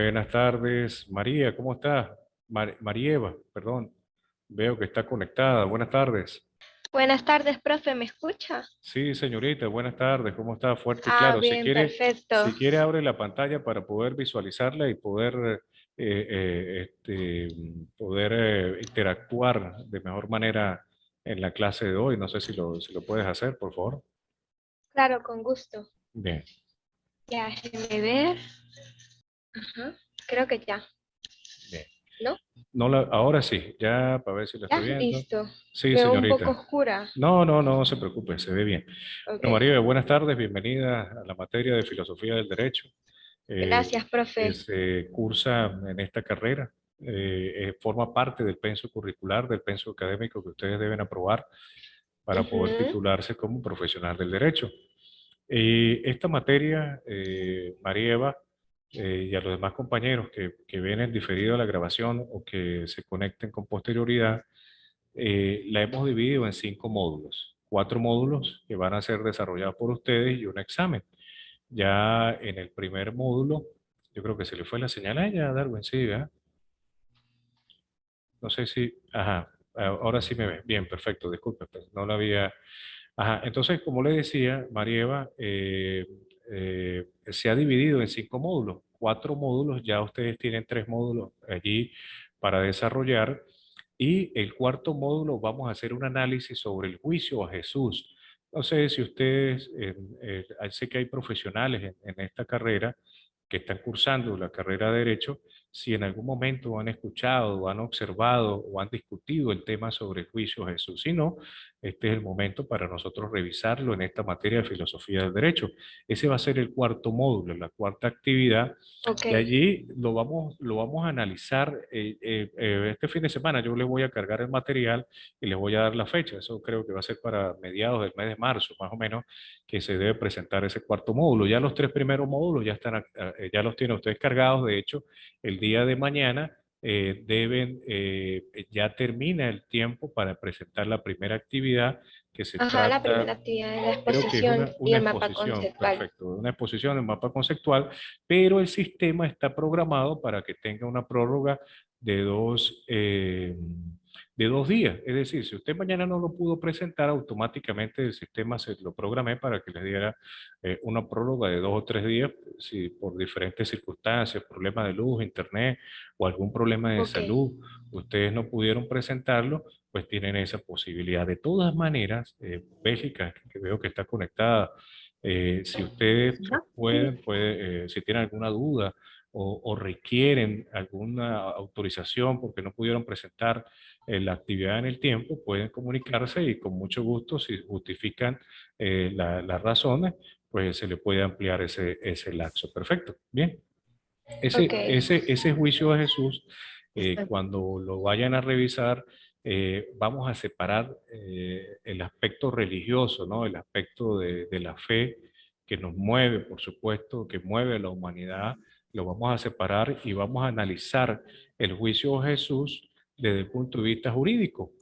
Buenas tardes, María, ¿cómo está? Marieva, perdón, veo que está conectada. Buenas tardes. Buenas tardes, profe, ¿me escucha? Sí, señorita, buenas tardes, ¿cómo está? Fuerte y Ah, claro. bien, perfecto. Si quiere abre la pantalla para poder visualizarla y poder, poder interactuar de mejor manera en la clase de hoy. No sé si lo puedes hacer, por favor. Claro, con gusto. Bien, Ya, déjeme ver. Ajá, creo que ya, bien. ¿no? No ahora sí, ya para ver si la está Ya, viendo. listo. Sí, Veo un poco señorita. oscura. No se preocupe, se ve bien. Ok, Bueno, María, buenas tardes, bienvenida a la materia de Filosofía del Derecho gracias, que profe. se cursa en esta carrera. Forma parte del penso curricular, del penso académico que ustedes deben aprobar para poder Ujú, titularse como profesional del derecho. Esta materia, María Eva, y a los demás compañeros que vienen diferido a la grabación o que se conecten con posterioridad, la hemos dividido en 5 módulos, 4 módulos que van a ser desarrollados por ustedes y un examen. Ya en el primer módulo, yo creo que se le fue la señal a ella, Darwin, sí, ¿verdad? No sé si, ajá, ahora sí me ve. Bien, perfecto, disculpe, pues, no la había. Ajá, entonces, como le decía, Marieva, se ha dividido en 5 módulos. 4 módulos, ya ustedes tienen 3 módulos allí para desarrollar. Y el cuarto módulo vamos a hacer un análisis sobre el juicio a Jesús. No sé si ustedes, sé que hay profesionales en esta carrera que están cursando la carrera de Derecho, si en algún momento han escuchado, o han observado o han discutido el tema sobre el juicio a Jesús. Si no, este es el momento para nosotros revisarlo en esta materia de filosofía del derecho. Ese va a ser el cuarto módulo, la cuarta actividad, ok, y allí lo vamos a analizar este fin de semana. Yo les voy a cargar el material y les voy a dar la fecha. Eso creo que va a ser para mediados del mes de marzo, más o menos, que se debe presentar ese cuarto módulo. Ya los 3 primeros módulos ya están, ya los tienen ustedes cargados. De hecho, el día de mañana ya termina el tiempo para presentar la primera actividad que se ajá, la trata, primera actividad es la creo que es exposición y una el mapa exposición, conceptual. perfecto, una exposición en mapa conceptual, pero el sistema está programado para que tenga una prórroga de de 2 días. Es decir, si usted mañana no lo pudo presentar, automáticamente el sistema se lo programé para que les diera una prórroga de 2 o 3 días, si por diferentes circunstancias, problemas de luz, internet o algún problema de Ok, salud, ustedes no pudieron presentarlo, pues tienen esa posibilidad. De todas maneras, Bélgica, que veo que está conectada, si ustedes si tienen alguna duda o requieren alguna autorización porque no pudieron presentar la actividad en el tiempo, pueden comunicarse y con mucho gusto, si justifican las razones, pues se le puede ampliar ese lapso. Perfecto, bien. ok. Ese juicio de Jesús, cuando lo vayan a revisar, vamos a separar el aspecto religioso, ¿no? El aspecto de la fe que nos mueve, por supuesto, que mueve a la humanidad, lo vamos a separar y vamos a analizar el juicio de Jesús desde el punto de vista jurídico.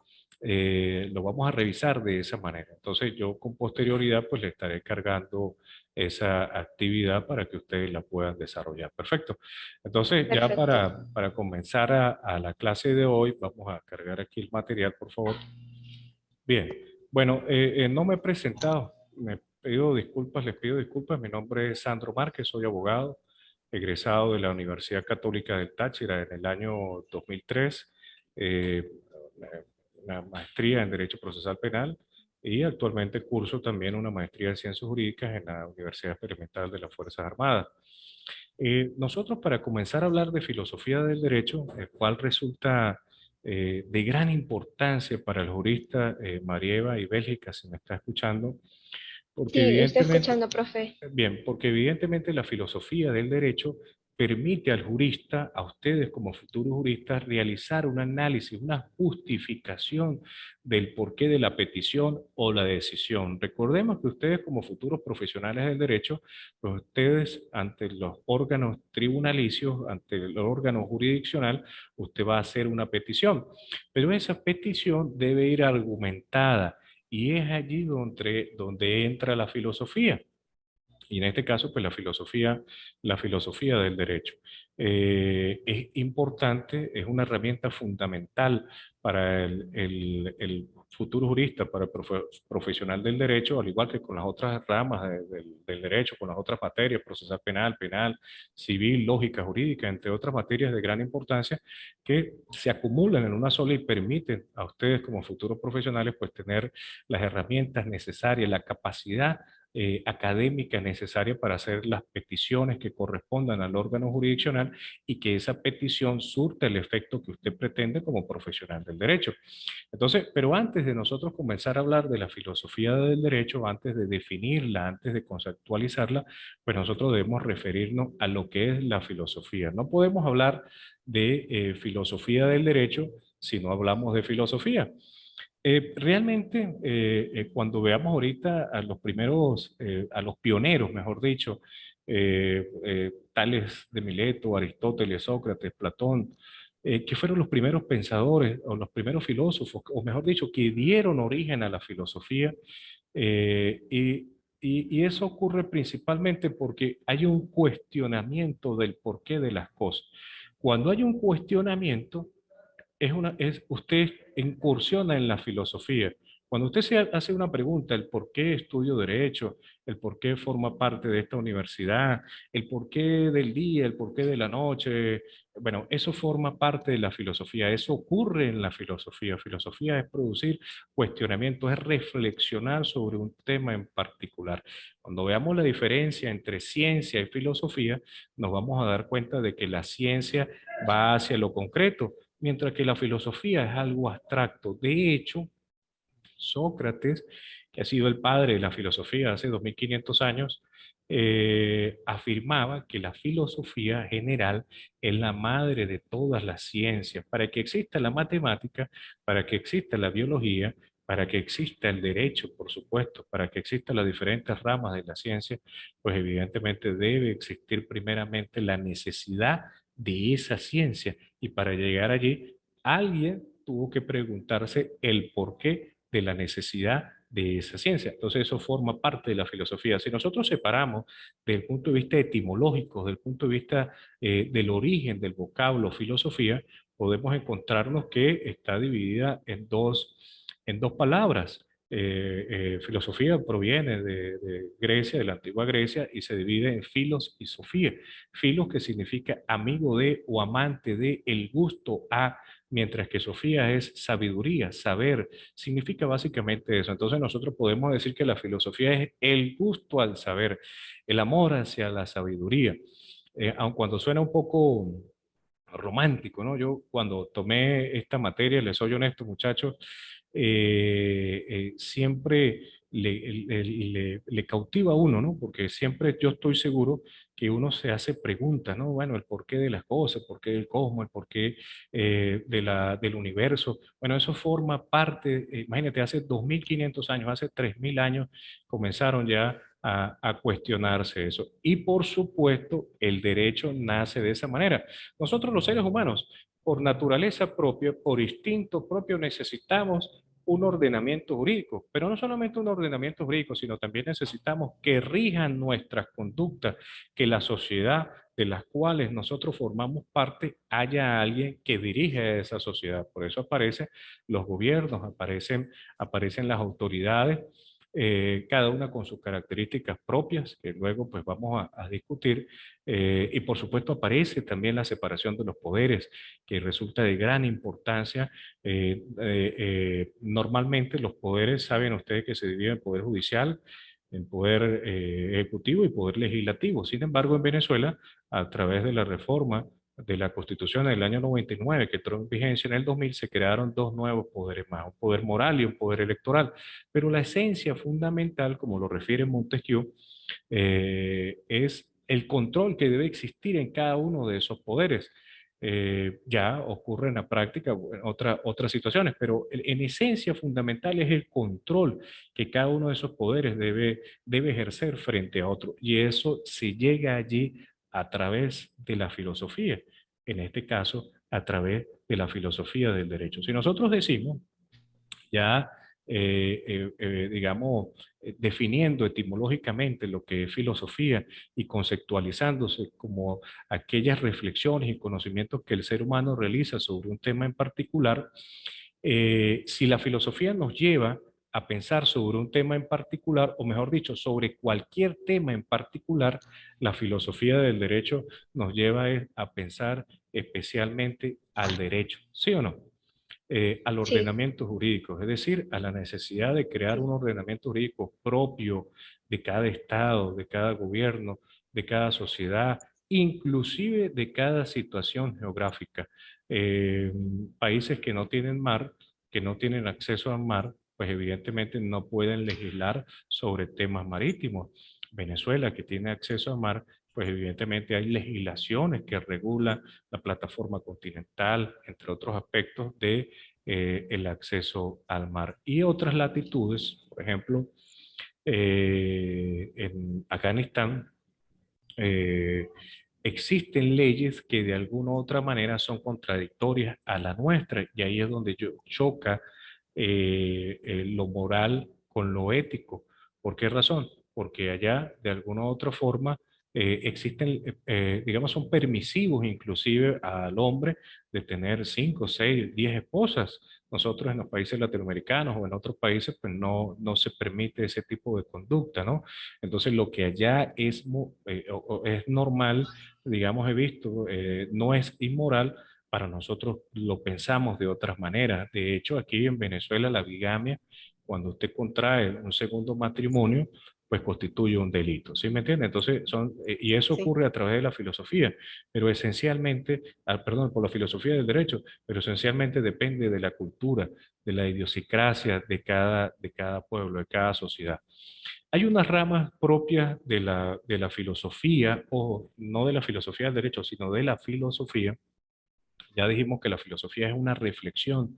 Lo vamos a revisar de esa manera. Entonces yo con posterioridad pues le estaré cargando esa actividad para que ustedes la puedan desarrollar. Perfecto. Entonces, ya Perfecto. para comenzar a la clase de hoy, vamos a cargar aquí el material, por favor. Bien, bueno, no me he presentado, me pido disculpas, les pido disculpas. Mi nombre es Sandro Márquez, soy abogado, egresado de la Universidad Católica del Táchira en el año 2003, eh, una maestría en Derecho Procesal Penal y actualmente curso también una maestría en Ciencias Jurídicas en la Universidad Experimental de las Fuerzas Armadas. Nosotros para comenzar a hablar de filosofía del derecho, el cual resulta de gran importancia para el jurista Marieva y Bélgica, si me está escuchando, porque Sí, lo estoy evidentemente, escuchando, profe. bien, porque evidentemente la filosofía del derecho permite al jurista, a ustedes como futuros juristas, realizar un análisis, una justificación del porqué de la petición o la decisión. Recordemos que ustedes como futuros profesionales del derecho, pues ustedes ante los órganos tribunalicios, ante el órgano jurisdiccional, usted va a hacer una petición, pero esa petición debe ir argumentada y es allí donde entra la filosofía. Y en este caso, pues la filosofía del derecho. es importante, es una herramienta fundamental para el futuro jurista, para el profesional del derecho, al igual que con las otras ramas del derecho, con las otras materias, procesal penal, civil, lógica, jurídica, entre otras materias de gran importancia, que se acumulan en una sola y permiten a ustedes como futuros profesionales pues tener las herramientas necesarias, la capacidad académica necesaria para hacer las peticiones que correspondan al órgano jurisdiccional y que esa petición surta el efecto que usted pretende como profesional del derecho. Entonces, pero antes de nosotros comenzar a hablar de la filosofía del derecho, antes de definirla, antes de conceptualizarla, pues nosotros debemos referirnos a lo que es la filosofía. No podemos hablar de filosofía del derecho si no hablamos de filosofía. Realmente, cuando veamos ahorita a los primeros, a los pioneros, mejor dicho, tales de Mileto, Aristóteles, Sócrates, Platón, que fueron los primeros pensadores o los primeros filósofos, o mejor dicho, que dieron origen a la filosofía, eh, y, y eso ocurre principalmente porque hay un cuestionamiento del porqué de las cosas. Cuando hay un cuestionamiento, usted incursiona en la filosofía. Cuando usted se hace una pregunta, el por qué estudio derecho, el por qué forma parte de esta universidad, el por qué del día, el por qué de la noche, bueno, eso forma parte de la filosofía, eso ocurre en la filosofía. Filosofía es producir cuestionamiento, es reflexionar sobre un tema en particular. Cuando veamos la diferencia entre ciencia y filosofía, nos vamos a dar cuenta de que la ciencia va hacia lo concreto, mientras que la filosofía es algo abstracto. De hecho, Sócrates, que ha sido el padre de la filosofía hace 2500 años, afirmaba que la filosofía general es la madre de todas las ciencias. Para que exista la matemática, para que exista la biología, para que exista el derecho, por supuesto, para que existan las diferentes ramas de la ciencia, pues evidentemente debe existir primeramente la necesidad de esa ciencia. Y para llegar allí, alguien tuvo que preguntarse el porqué de la necesidad de esa ciencia. Entonces eso forma parte de la filosofía. Si nosotros separamos desde el punto de vista etimológico, desde el punto de vista del origen del vocablo filosofía, podemos encontrarnos que está dividida en dos palabras. Filosofía proviene de Grecia, de la antigua Grecia, y se divide en filos y sofía. Filos, que significa amigo de o amante de, el gusto a, mientras que Sofía es sabiduría, saber, significa básicamente eso. Entonces nosotros podemos decir que la filosofía es el gusto al saber, el amor hacia la sabiduría. Aun cuando suena un poco romántico, ¿no? Yo cuando tomé esta materia, les soy honesto, muchachos, siempre le cautiva a uno, ¿no? Porque siempre yo estoy seguro que uno se hace preguntas, ¿no? Bueno, el porqué de las cosas, el porqué del cosmos, el porqué del universo. Bueno, eso forma parte, imagínate, hace 2500 años, hace 3000 años, comenzaron ya a cuestionarse eso. Y por supuesto, el derecho nace de esa manera. Nosotros los seres humanos, por naturaleza propia, por instinto propio, necesitamos un ordenamiento jurídico, pero no solamente un ordenamiento jurídico, sino también necesitamos que rijan nuestras conductas, que la sociedad de las cuales nosotros formamos parte haya alguien que dirige esa sociedad. Por eso aparecen los gobiernos, aparecen las autoridades, cada una con sus características propias, que luego pues vamos a discutir, y por supuesto aparece también la separación de los poderes, que resulta de gran importancia. Normalmente los poderes, saben ustedes que se divide en poder judicial, en poder ejecutivo y poder legislativo. Sin embargo, en Venezuela, a través de la reforma de la Constitución del año 99, que entró en vigencia en el 2000, se crearon dos nuevos poderes más, un poder moral y un poder electoral. Pero la esencia fundamental, como lo refiere Montesquieu, es el control que debe existir en cada uno de esos poderes. Ya ocurre en la práctica en otras situaciones, pero en esencia fundamental es el control que cada uno de esos poderes debe ejercer frente a otro. Y eso se llega allí a través de la filosofía, en este caso a través de la filosofía del derecho. Si nosotros decimos ya digamos, definiendo etimológicamente lo que es filosofía y conceptualizándose como aquellas reflexiones y conocimientos que el ser humano realiza sobre un tema en particular, si la filosofía nos lleva a pensar sobre un tema en particular, o mejor dicho, sobre cualquier tema en particular, la filosofía del derecho nos lleva a pensar especialmente al derecho, ¿sí o no? Al Sí, ordenamiento jurídico, es decir, a la necesidad de crear sí, un ordenamiento jurídico propio de cada estado, de cada gobierno, de cada sociedad, inclusive de cada situación geográfica. Eh, Países que no tienen mar, que no tienen acceso al mar, pues evidentemente no pueden legislar sobre temas marítimos. Venezuela, que tiene acceso al mar, pues evidentemente hay legislaciones que regulan la plataforma continental, entre otros aspectos de el acceso al mar. Y otras latitudes, por ejemplo, en Afganistán, eh, existen leyes que de alguna u otra manera son contradictorias a la nuestra, y ahí es donde choca lo moral con lo ético. ¿Por qué razón? Porque allá, de alguna u otra forma, existen, digamos, son permisivos inclusive al hombre de tener 5, 6, 10 esposas. Nosotros en los países latinoamericanos o en otros países, pues no se permite ese tipo de conducta, ¿no? Entonces, lo que allá es, o es normal, digamos, he visto, no es inmoral, para nosotros lo pensamos de otras maneras. De hecho, aquí en Venezuela la bigamia, cuando usted contrae un segundo matrimonio, pues constituye un delito, ¿sí me entiende? Entonces, y eso Sí. ocurre a través de la filosofía, pero esencialmente, perdón, por la filosofía del derecho, pero esencialmente depende de la cultura, de la idiosincrasia de cada pueblo, de cada sociedad. Hay unas ramas propias de la filosofía, o no de la filosofía del derecho, sino de la filosofía. Ya dijimos que la filosofía es una reflexión.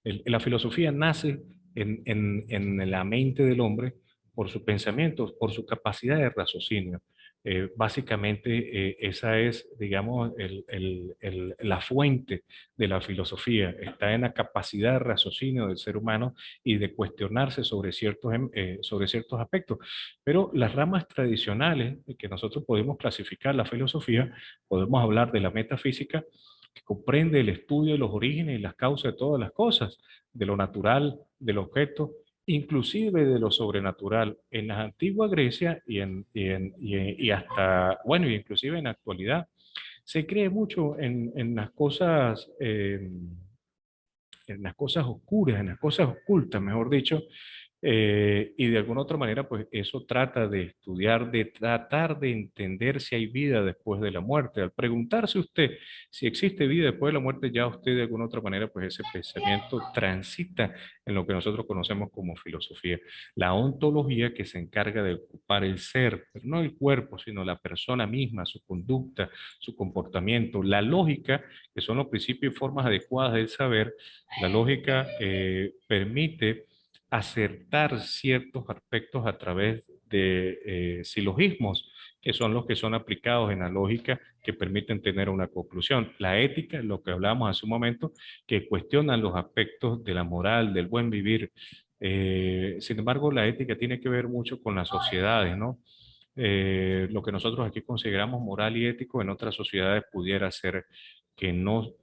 La filosofía nace en la mente del hombre por sus pensamientos, por su capacidad de raciocinio. Básicamente, esa es, digamos, la fuente de la filosofía. Está en la capacidad de raciocinio del ser humano y de cuestionarse sobre ciertos aspectos. Pero las ramas tradicionales que nosotros podemos clasificar la filosofía, podemos hablar de la metafísica, que comprende el estudio de los orígenes y las causas de todas las cosas, de lo natural, del objeto, inclusive de lo sobrenatural. En la antigua Grecia y hasta, bueno, inclusive en la actualidad, se cree mucho en las cosas oscuras, en las cosas ocultas, mejor dicho, y de alguna otra manera, pues eso trata de estudiar, de tratar de entender si hay vida después de la muerte. Al preguntarse usted si existe vida después de la muerte, ya usted de alguna otra manera, pues ese pensamiento transita en lo que nosotros conocemos como filosofía. La ontología, que se encarga de ocupar el ser, pero no el cuerpo, sino la persona misma, su conducta, su comportamiento, la lógica, que son los principios y formas adecuadas del saber. La lógica permite acertar ciertos aspectos a través de silogismos, que son los que son aplicados en la lógica, que permiten tener una conclusión. La ética, lo que hablábamos hace un momento, que cuestionan los aspectos de la moral, del buen vivir. Sin embargo, la ética tiene que ver mucho con las sociedades, ¿no? Lo que nosotros aquí consideramos moral y ético en otras sociedades pudiera ser que no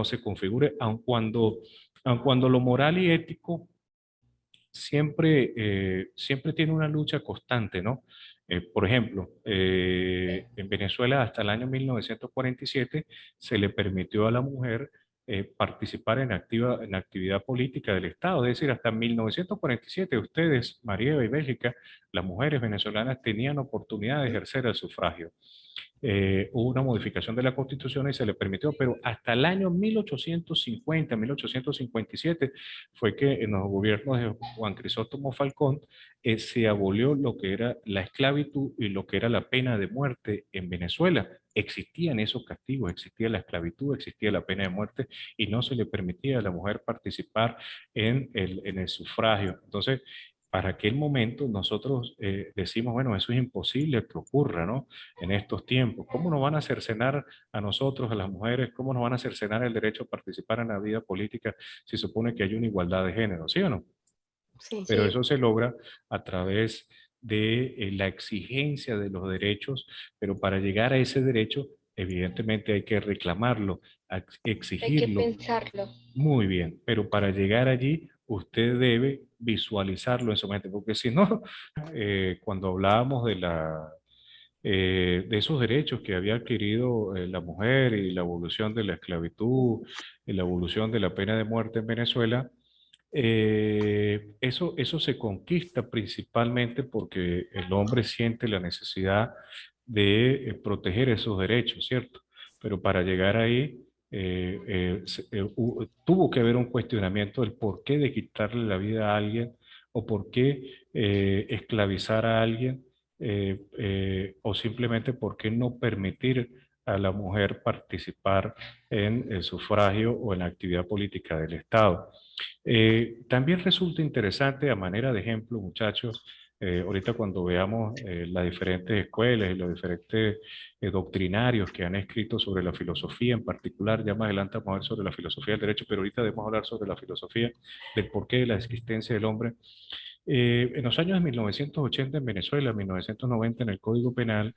se configure, aun cuando lo moral y ético siempre tiene una lucha constante, ¿no? Por ejemplo, en Venezuela hasta el año 1947 se le permitió a la mujer participar en actividad política del Estado, es decir, hasta 1947 ustedes, María y Bélgica, las mujeres venezolanas tenían oportunidad de ejercer el sufragio. Hubo una modificación de la Constitución y se le permitió, pero hasta el año 1850, 1857 fue que en los gobiernos de Juan Crisóstomo Falcón se abolió lo que era la esclavitud y lo que era la pena de muerte en Venezuela. Existían esos castigos, existía la esclavitud, existía la pena de muerte y no se le permitía a la mujer participar en el sufragio. Entonces, para aquel momento nosotros decimos, bueno, eso es imposible que ocurra, ¿no? En estos tiempos. ¿Cómo nos van a cercenar a nosotros, a las mujeres? ¿Cómo nos van a cercenar el derecho a participar en la vida política si se supone que hay una igualdad de género? ¿Sí o no? Sí, Pero sí. eso se logra a través de la exigencia de los derechos, pero para llegar a ese derecho, evidentemente hay que reclamarlo, Hay que exigirlo. pensarlo. Muy bien, pero para llegar allí, usted debe visualizarlo en su mente, porque si no, cuando hablábamos de esos derechos que había adquirido la mujer y la evolución de la esclavitud, y la evolución de la pena de muerte en Venezuela, eso se conquista principalmente porque el hombre siente la necesidad de proteger esos derechos, ¿cierto? Pero para llegar ahí tuvo que haber un cuestionamiento del por qué de quitarle la vida a alguien o por qué esclavizar a alguien o simplemente por qué no permitir a la mujer participar en el sufragio o en la actividad política del Estado. También resulta interesante a manera de ejemplo, muchachos, ahorita cuando veamos las diferentes escuelas y los diferentes doctrinarios que han escrito sobre la filosofía en particular, ya más adelante vamos a ver sobre la filosofía del derecho, pero ahorita debemos hablar sobre la filosofía del porqué de la existencia del hombre. En los años de 1980 en Venezuela, 1990 en el Código Penal,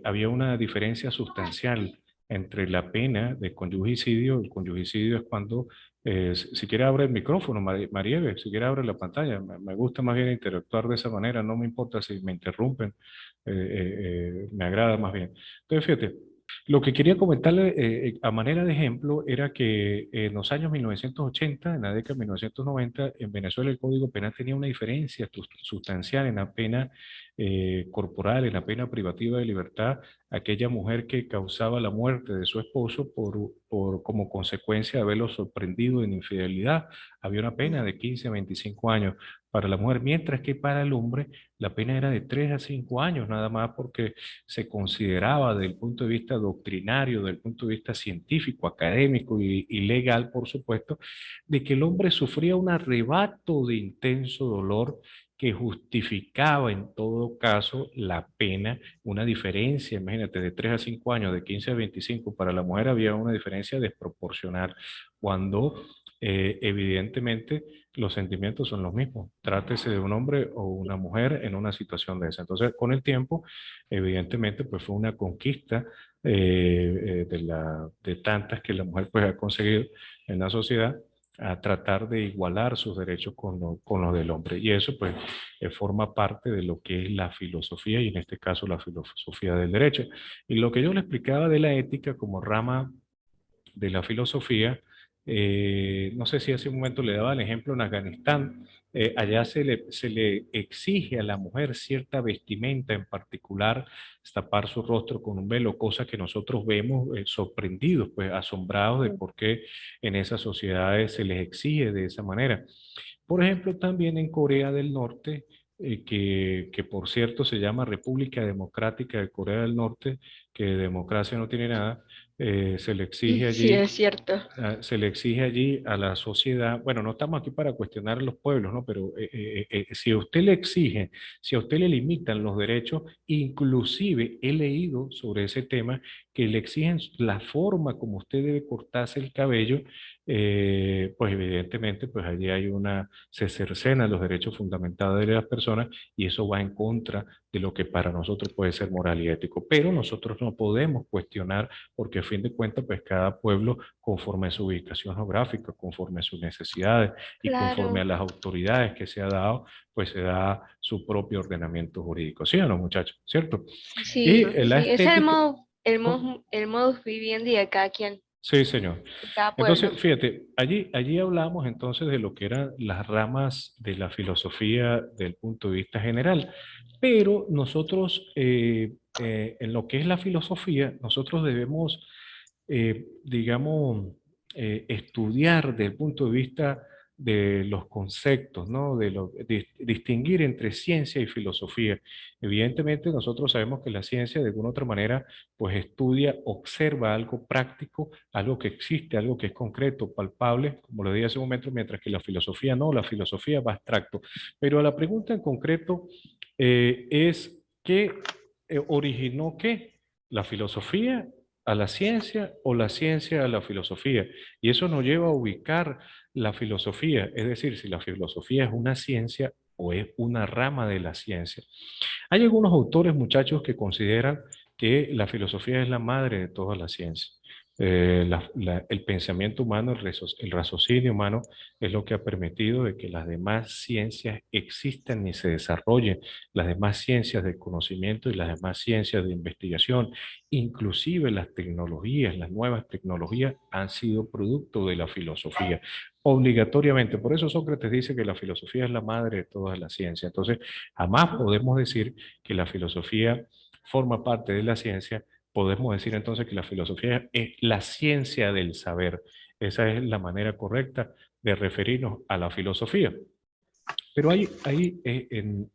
había una diferencia sustancial entre la pena de conyugicidio. El conyugicidio es cuando, si quiere abre el micrófono, Marieve, si quiere abre la pantalla. Me gusta más bien interactuar de esa manera, no me importa si me interrumpen, me agrada más bien. Entonces, fíjate, lo que quería comentarle a manera de ejemplo era que en los años 1980, en la década de 1990, en Venezuela el Código Penal tenía una diferencia sustancial en la pena corporal, en la pena privativa de libertad, aquella mujer que causaba la muerte de su esposo como consecuencia de haberlo sorprendido en infidelidad. Había una pena de 15 a 25 años para la mujer, mientras que para el hombre la pena era de 3 a 5 años, nada más porque se consideraba desde el punto de vista doctrinario, desde el punto de vista científico, académico y legal, por supuesto, de que el hombre sufría un arrebato de intenso dolor que justificaba en todo caso la pena, una diferencia, imagínate, de 3 a 5 años, de 15 a 25, para la mujer había una diferencia desproporcional, cuando evidentemente los sentimientos son los mismos, trátese de un hombre o una mujer en una situación de esa. Entonces, con el tiempo, evidentemente, pues fue una conquista de tantas que la mujer pues ha conseguido en la sociedad a tratar de igualar sus derechos con los del hombre. Y eso pues forma parte de lo que es la filosofía y en este caso la filosofía del derecho. Y lo que yo le explicaba de la ética como rama de la filosofía, no sé si hace un momento le daba el ejemplo en Afganistán, allá se le exige a la mujer cierta vestimenta en particular, tapar su rostro con un velo, cosa que nosotros vemos sorprendidos, pues asombrados de por qué en esas sociedades se les exige de esa manera. Por ejemplo, también en Corea del Norte, que por cierto se llama República Democrática de Corea del Norte, que de democracia no tiene nada, se le exige Sí, allí es cierto. se le exige allí a la sociedad, bueno, no estamos aquí para cuestionar a los pueblos, ¿no? Pero si a usted le exige, si a usted le limitan los derechos, inclusive he leído sobre ese tema, que le exigen la forma como usted debe cortarse el cabello, pues evidentemente, pues allí hay se cercenan los derechos fundamentales de las personas y eso va en contra de lo que para nosotros puede ser moral y ético. Pero nosotros no podemos cuestionar porque a fin de cuentas, pues cada pueblo, conforme a su ubicación geográfica, conforme a sus necesidades y conforme a Claro. las autoridades que se ha dado, pues se da su propio ordenamiento jurídico. ¿Sí o no, muchachos? ¿Cierto? Y Sí, la sí. Es estética, ¿cómo? el modus vivendi de cada quien, Sí, señor. de cada pueblo. Entonces, fíjate, allí hablamos entonces de lo que eran las ramas de la filosofía del punto de vista general, pero nosotros, en lo que es la filosofía, nosotros debemos, digamos, estudiar desde el punto de vista de los conceptos, ¿no? Distinguir entre ciencia y filosofía. Evidentemente nosotros sabemos que la ciencia de alguna otra manera pues estudia, observa algo práctico, algo que existe, algo que es concreto, palpable, como lo dije hace un momento, mientras que la filosofía no, la filosofía va abstracto. Pero la pregunta en concreto es ¿qué originó qué? ¿La filosofía a la ciencia o la ciencia a la filosofía? Y eso nos lleva a ubicar la filosofía, es decir, si la filosofía es una ciencia o es una rama de la ciencia. Hay algunos autores, muchachos, que consideran que la filosofía es la madre de todas las ciencias. El pensamiento humano, el raciocinio humano es lo que ha permitido de que las demás ciencias existan y se desarrollen, las demás ciencias de conocimiento y las demás ciencias de investigación, inclusive las tecnologías, las nuevas tecnologías han sido producto de la filosofía, obligatoriamente. Por eso Sócrates dice que la filosofía es la madre de todas las ciencias. Entonces, jamás podemos decir que la filosofía forma parte de la ciencia. Podemos decir entonces que la filosofía es la ciencia del saber. Esa es la manera correcta de referirnos a la filosofía. Pero en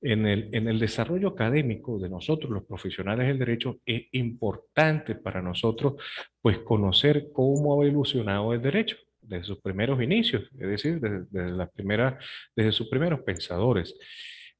el desarrollo académico de nosotros, los profesionales del derecho, es importante para nosotros pues conocer cómo ha evolucionado el derecho desde sus primeros inicios, es decir, desde sus primeros pensadores,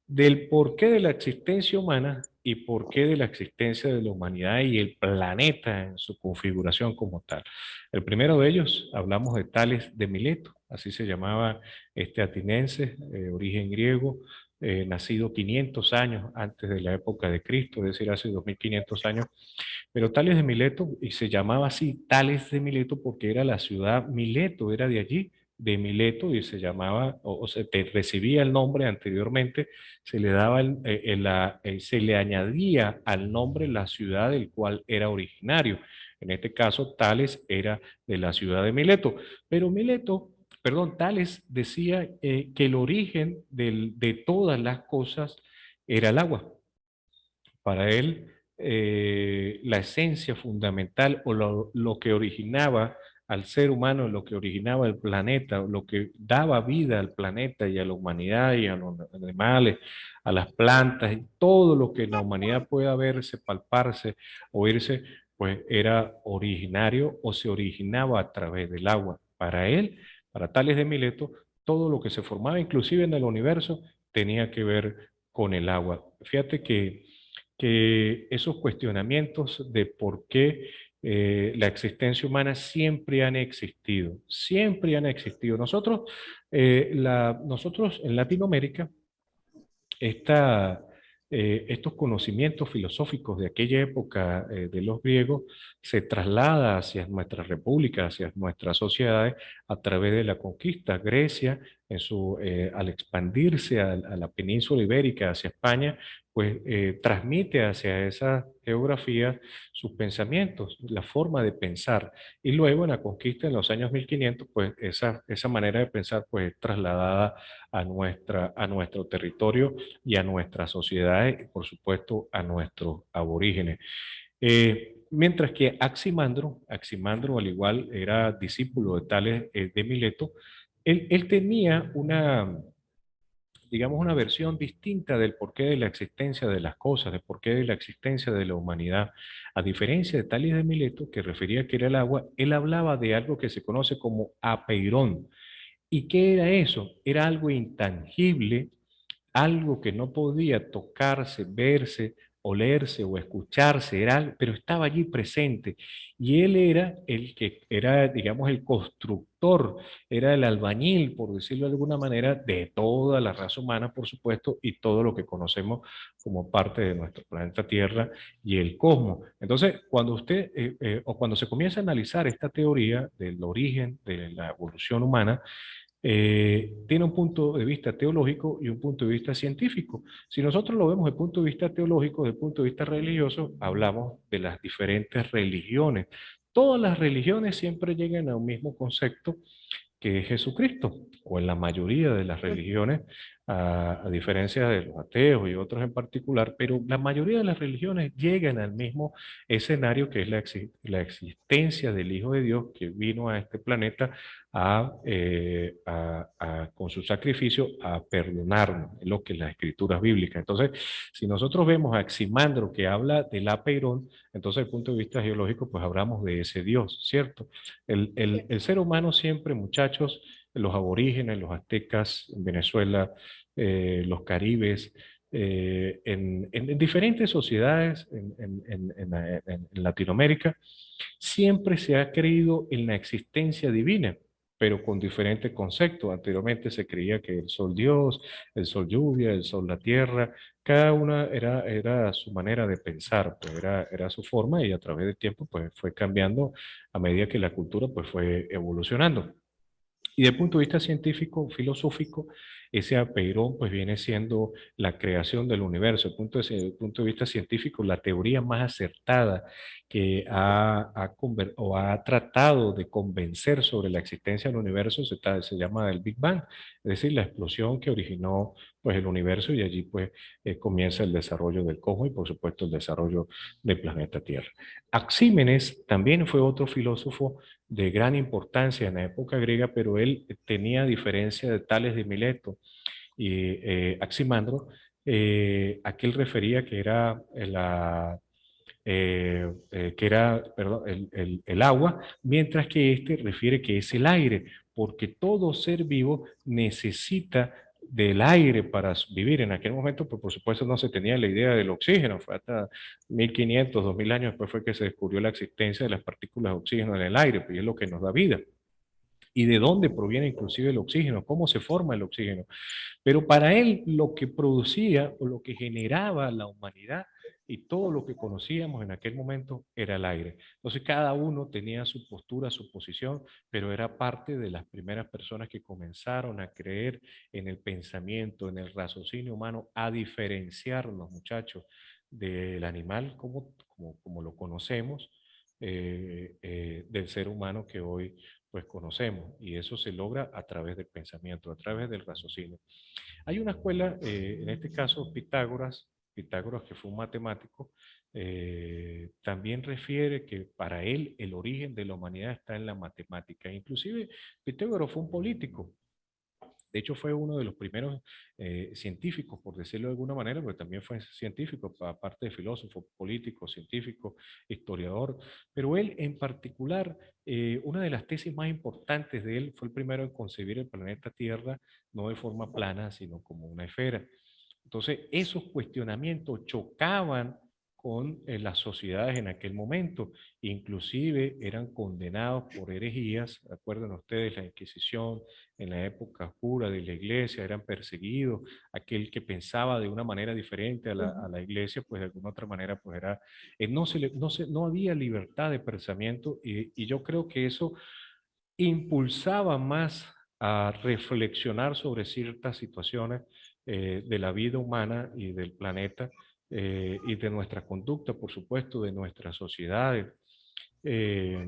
del porqué de la existencia humana y porqué de la existencia de la humanidad y el planeta en su configuración como tal. El primero de ellos, hablamos de Tales de Mileto, así se llamaba este atinense, origen griego, nacido 500 años antes de la época de Cristo, es decir, hace 2500 años. Pero Tales de Mileto, y se llamaba así Tales de Mileto porque era la ciudad Mileto, era de allí, de Mileto, y se llamaba, o se recibía el nombre anteriormente, se le daba se le añadía al nombre la ciudad del cual era originario. En este caso, Tales era de la ciudad de Mileto. Pero Tales decía que el origen de todas las cosas era el agua. Para él, la esencia fundamental o lo que originaba al ser humano, lo que originaba el planeta, lo que daba vida al planeta y a la humanidad y a los animales, a las plantas y todo lo que en la humanidad pueda verse, palparse, oírse, pues era originario o se originaba a través del agua. Para él, para Tales de Mileto, todo lo que se formaba, inclusive en el universo, tenía que ver con el agua. Fíjate que esos cuestionamientos de por qué la existencia humana siempre han existido, siempre han existido. Nosotros en Latinoamérica, esta, estos conocimientos filosóficos de aquella época de los griegos se traslada hacia nuestra república, hacia nuestras sociedades a través de la conquista. Grecia, al expandirse a la península ibérica, hacia España, pues transmite hacia esa geografía sus pensamientos, la forma de pensar. Y luego en la conquista en los años 1500, pues esa manera de pensar pues es trasladada a nuestro territorio y a nuestras sociedades y por supuesto a nuestros aborígenes. Mientras que Aximandro al igual era discípulo de Tales de Mileto, él tenía digamos, una versión distinta del porqué de la existencia de las cosas, del porqué de la existencia de la humanidad. A diferencia de Tales de Mileto, que refería que era el agua, él hablaba de algo que se conoce como apeirón. ¿Y qué era eso? Era algo intangible, algo que no podía tocarse, verse, olerse o escucharse, pero estaba allí presente. Y él era el que era, digamos, el constructor, era el albañil, por decirlo de alguna manera, de toda la raza humana, por supuesto, y todo lo que conocemos como parte de nuestro planeta Tierra y el cosmos. Entonces, o cuando se comienza a analizar esta teoría del origen de la evolución humana, tiene un punto de vista teológico y un punto de vista científico. Si nosotros lo vemos desde el punto de vista teológico, desde el punto de vista religioso, hablamos de las diferentes religiones. Todas las religiones siempre llegan a un mismo concepto que es Jesucristo, o en la mayoría de las religiones, a diferencia de los ateos y otros en particular, pero la mayoría de las religiones llegan al mismo escenario que es la existencia del Hijo de Dios que vino a este planeta con su sacrificio a perdonarnos, es lo que las escrituras bíblicas. Entonces, si nosotros vemos a Ximandro que habla del apeirón, entonces desde el punto de vista geológico, pues hablamos de ese Dios, ¿cierto? El ser humano siempre, muchachos, los aborígenes, los aztecas en Venezuela, los caribes, en diferentes sociedades en Latinoamérica, siempre se ha creído en la existencia divina, pero con diferentes conceptos. Anteriormente se creía que el sol Dios, el sol lluvia, el sol la tierra, cada una era su manera de pensar, pues era su forma y a través del tiempo pues fue cambiando a medida que la cultura pues fue evolucionando. Y desde el punto de vista científico, filosófico, ese apeirón pues viene siendo la creación del universo. Desde el punto de vista científico, la teoría más acertada que o ha tratado de convencer sobre la existencia del universo se llama el Big Bang, es decir, la explosión que originó pues el universo y allí pues comienza el desarrollo del cosmos y por supuesto el desarrollo del planeta Tierra. Axímenes también fue otro filósofo de gran importancia en la época griega, pero él tenía diferencia de Tales de Mileto y Aximandro, a que él refería que era perdón, el agua, mientras que este refiere que es el aire, porque todo ser vivo necesita del aire para vivir. En aquel momento, pues por supuesto no se tenía la idea del oxígeno, fue hasta 1500, 2000 años después fue que se descubrió la existencia de las partículas de oxígeno en el aire, pues es lo que nos da vida. Y de dónde proviene inclusive el oxígeno, cómo se forma el oxígeno. Pero para él lo que producía o lo que generaba la humanidad y todo lo que conocíamos en aquel momento era el aire. Entonces cada uno tenía su postura, su posición, pero era parte de las primeras personas que comenzaron a creer en el pensamiento, en el raciocinio humano, a diferenciarnos, muchachos, del animal como lo conocemos, del ser humano que hoy pues conocemos. Y eso se logra a través del pensamiento, a través del raciocinio. Hay una escuela, en este caso Pitágoras que fue un matemático, también refiere que para él el origen de la humanidad está en la matemática. Inclusive Pitágoras fue un político. De hecho, fue uno de los primeros científicos, por decirlo de alguna manera, porque también fue científico, aparte de filósofo, político, científico, historiador. Pero él en particular, una de las tesis más importantes de él fue el primero en concebir el planeta Tierra no de forma plana, sino como una esfera. Entonces, esos cuestionamientos chocaban con las sociedades en aquel momento, inclusive eran condenados por herejías, recuerden ustedes la Inquisición en la época oscura de la iglesia, eran perseguidos, aquel que pensaba de una manera diferente a la iglesia, pues de alguna otra manera, pues era, no había libertad de pensamiento y yo creo que eso impulsaba más a reflexionar sobre ciertas situaciones de la vida humana y del planeta y de nuestra conducta, por supuesto, de nuestras sociedades, eh,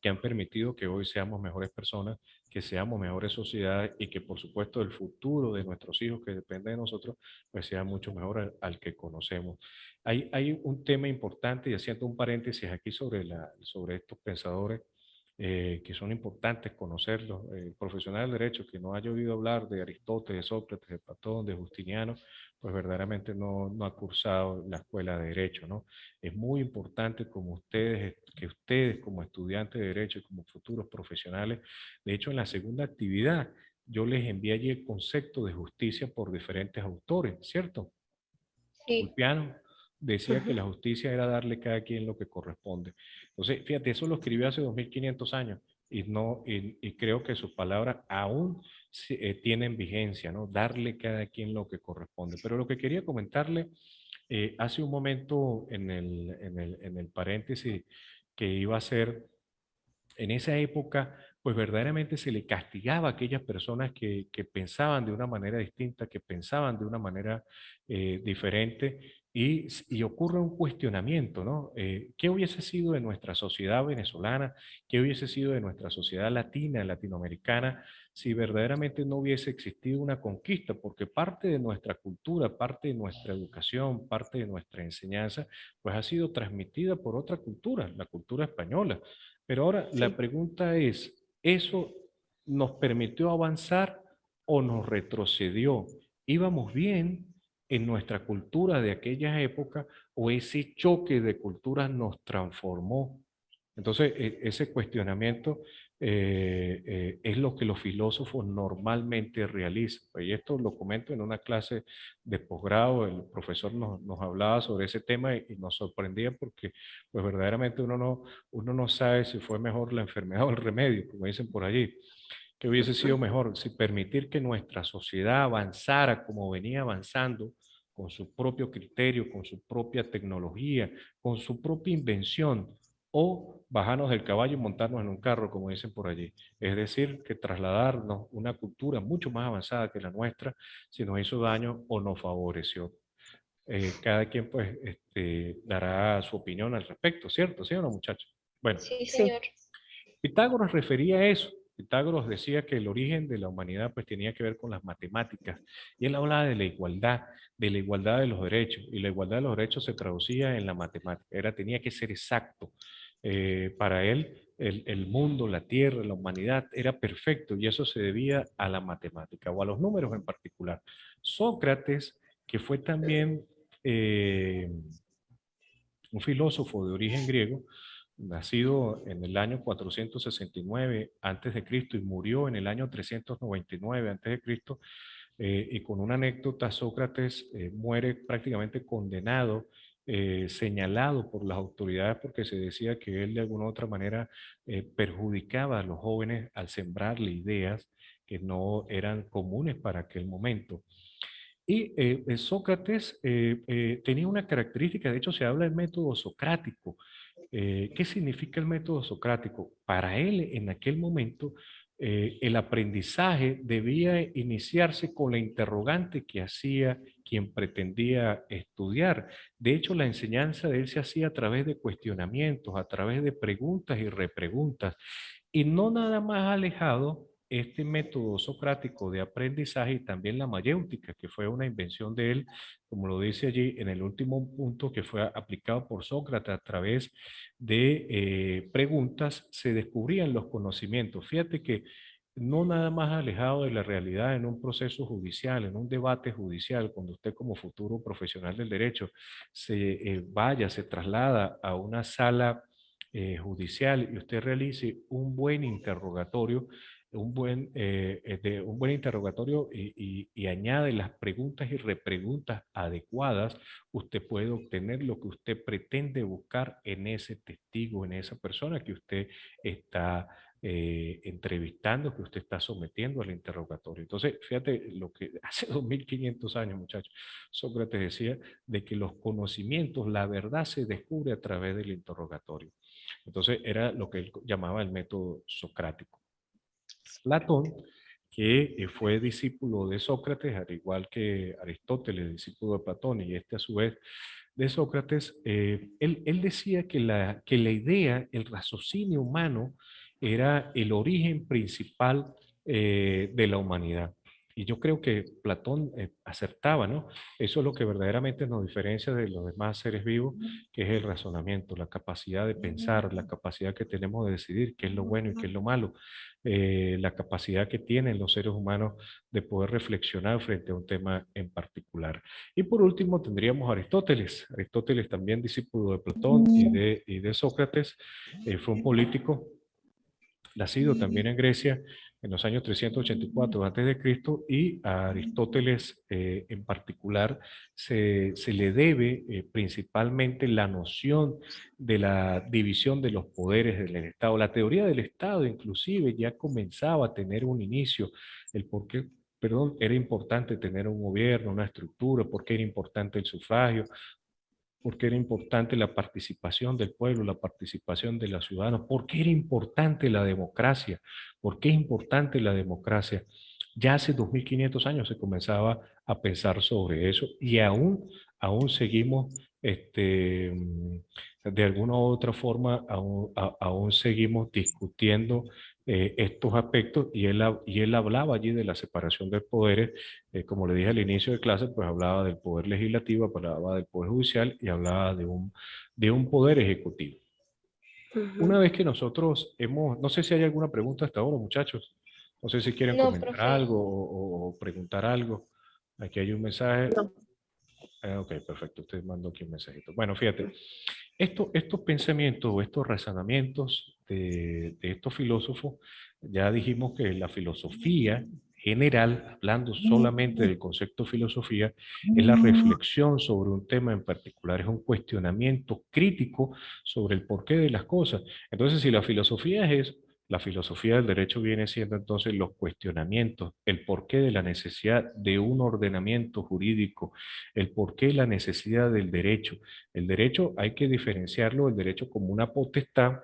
que han permitido que hoy seamos mejores personas, que seamos mejores sociedades y que, por supuesto, el futuro de nuestros hijos, que depende de nosotros, pues sea mucho mejor al que conocemos. Hay un tema importante, y haciendo un paréntesis aquí sobre estos pensadores, que son importantes conocerlos. El profesional del derecho que no haya oído hablar de Aristóteles, de Sócrates, de Platón, de Justiniano, pues verdaderamente no ha cursado la escuela de derecho, ¿no? Es muy importante que ustedes como estudiantes de derecho y como futuros profesionales, de hecho en la segunda actividad, yo les envié allí el concepto de justicia por diferentes autores, ¿cierto? Sí. Ulpiano decía que la justicia era darle a cada quien lo que corresponde. Entonces, fíjate, eso lo escribió hace 2500 años y, no, y creo que sus palabras aún tienen vigencia, ¿no? Darle a cada quien lo que corresponde. Pero lo que quería comentarle hace un momento en el paréntesis que iba a ser en esa época, pues verdaderamente se le castigaba a aquellas personas que pensaban de una manera distinta, que pensaban de una manera diferente. y ocurre un cuestionamiento, ¿no? ¿Qué hubiese sido de nuestra sociedad venezolana? ¿Qué hubiese sido de nuestra sociedad latina, latinoamericana, si verdaderamente no hubiese existido una conquista? Porque parte de nuestra cultura, parte de nuestra educación, parte de nuestra enseñanza, pues ha sido transmitida por otra cultura, la cultura española. Pero ahora la Sí. pregunta es, ¿eso nos permitió avanzar o nos retrocedió? ¿Íbamos bien en nuestra cultura de aquella época o ese choque de culturas nos transformó? Entonces, ese cuestionamiento es lo que los filósofos normalmente realizan. Pues, y esto lo comento en una clase de posgrado, el profesor nos hablaba sobre ese tema y nos sorprendía porque pues verdaderamente uno no sabe si fue mejor la enfermedad o el remedio, como dicen por allí. ¿Qué hubiese sido mejor? Si permitir que nuestra sociedad avanzara como venía avanzando, con su propio criterio, con su propia tecnología, con su propia invención, o bajarnos del caballo y montarnos en un carro, como dicen por allí. Es decir, que trasladarnos una cultura mucho más avanzada que la nuestra, si nos hizo daño o nos favoreció. Cada quien pues dará su opinión al respecto, ¿cierto? ¿Sí o no, muchachos? Bueno, Sí, Sí. señor. Pitágoras refería a eso. Pitágoras decía que el origen de la humanidad pues tenía que ver con las matemáticas y él hablaba de la igualdad de los derechos y la igualdad de los derechos se traducía en la matemática, tenía que ser exacto. Para él el mundo, la tierra, la humanidad era perfecto y eso se debía a la matemática o a los números en particular. Sócrates, que fue también eh, un filósofo de origen griego, nacido en el año 469 antes de Cristo y murió en el año 399 antes de Cristo, y con una anécdota, Sócrates muere prácticamente condenado, señalado por las autoridades porque se decía que él de alguna u otra manera perjudicaba a los jóvenes al sembrarle ideas que no eran comunes para aquel momento. Y Sócrates tenía una característica, de hecho se habla del método socrático. ¿Qué significa el método socrático? Para él, en aquel momento, el aprendizaje debía iniciarse con la interrogante que hacía quien pretendía estudiar. De hecho, la enseñanza de él se hacía a través de cuestionamientos, a través de preguntas y repreguntas. Y no nada más alejado este método socrático de aprendizaje y también la mayéutica, que fue una invención de él, como lo dice allí en el último punto, que fue aplicado por Sócrates a través de preguntas, se descubrían los conocimientos. Fíjate que no nada más alejado de la realidad en un proceso judicial, en un debate judicial, cuando usted como futuro profesional del derecho se traslada a una sala judicial y usted realice un buen interrogatorio, un buen interrogatorio y añade las preguntas y repreguntas adecuadas, usted puede obtener lo que usted pretende buscar en ese testigo, en esa persona que usted está entrevistando, que usted está sometiendo al interrogatorio. Entonces, fíjate lo que hace 2500 años, muchachos, Sócrates decía de que los conocimientos, la verdad se descubre a través del interrogatorio. Entonces, era lo que él llamaba el método socrático. Platón, que fue discípulo de Sócrates, al igual que Aristóteles, discípulo de Platón, y este a su vez de Sócrates, él decía que la idea, el raciocinio humano, era el origen principal de la humanidad. Y yo creo que Platón acertaba, ¿no? Eso es lo que verdaderamente nos diferencia de los demás seres vivos, que es el razonamiento, la capacidad de pensar, la capacidad que tenemos de decidir qué es lo bueno y qué es lo malo, la capacidad que tienen los seres humanos de poder reflexionar frente a un tema en particular. Y por último tendríamos a Aristóteles. Aristóteles también discípulo de Platón y de Sócrates, fue un político nacido también en Grecia en los años 384 a.C. y a Aristóteles en particular se le debe principalmente la noción de la división de los poderes del Estado. La teoría del Estado inclusive ya comenzaba a tener un inicio, el por qué, perdón, era importante tener un gobierno, una estructura, por qué era importante el sufragio, porque era importante la participación del pueblo, la participación de los ciudadanos, porque era importante la democracia, porque es importante la democracia. Ya hace 2500 años se comenzaba a pensar sobre eso y aún seguimos, de alguna u otra forma, aún seguimos discutiendo estos aspectos y él hablaba allí de la separación de poderes, como le dije al inicio de clase, pues hablaba del poder legislativo, hablaba del poder judicial y hablaba de un poder ejecutivo. Una Ujú. vez que nosotros no sé si hay alguna pregunta hasta ahora, muchachos. No sé si quieren No, comentar profe. algo o preguntar algo. Aquí hay un mensaje. No. Ok, perfecto. Usted mandó aquí un mensajito. Bueno, fíjate, estos pensamientos o estos razonamientos de estos filósofos, ya dijimos que la filosofía general, hablando solamente del concepto filosofía, es la reflexión sobre un tema en particular, es un cuestionamiento crítico sobre el porqué de las cosas. Entonces, si la filosofía es eso, la filosofía del derecho viene siendo entonces los cuestionamientos, el porqué de la necesidad de un ordenamiento jurídico, el porqué de la necesidad del derecho. El derecho hay que diferenciarlo, el derecho como una potestad,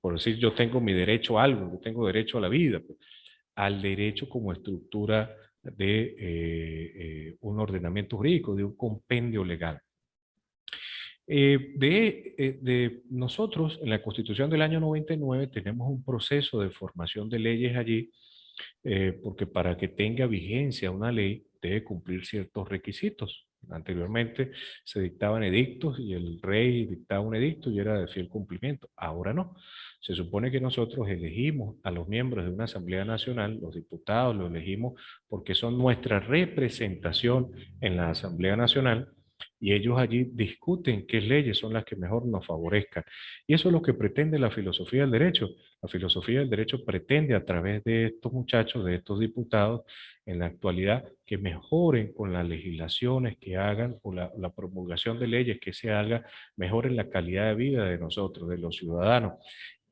por decir yo tengo mi derecho a algo, yo tengo derecho a la vida, pues, al derecho como estructura de un ordenamiento jurídico, de un compendio legal. De nosotros, en la Constitución del año 99, tenemos un proceso de formación de leyes allí, porque para que tenga vigencia una ley debe cumplir ciertos requisitos. Anteriormente se dictaban edictos y el rey dictaba un edicto y era de fiel cumplimiento. Ahora no. Se supone que nosotros elegimos a los miembros de una Asamblea Nacional, los diputados los elegimos porque son nuestra representación en la Asamblea Nacional y ellos allí discuten qué leyes son las que mejor nos favorezcan. Y eso es lo que pretende la filosofía del derecho. La filosofía del derecho pretende a través de estos muchachos, de estos diputados, en la actualidad, que mejoren con las legislaciones que hagan o la promulgación de leyes que se haga, mejoren la calidad de vida de nosotros, de los ciudadanos.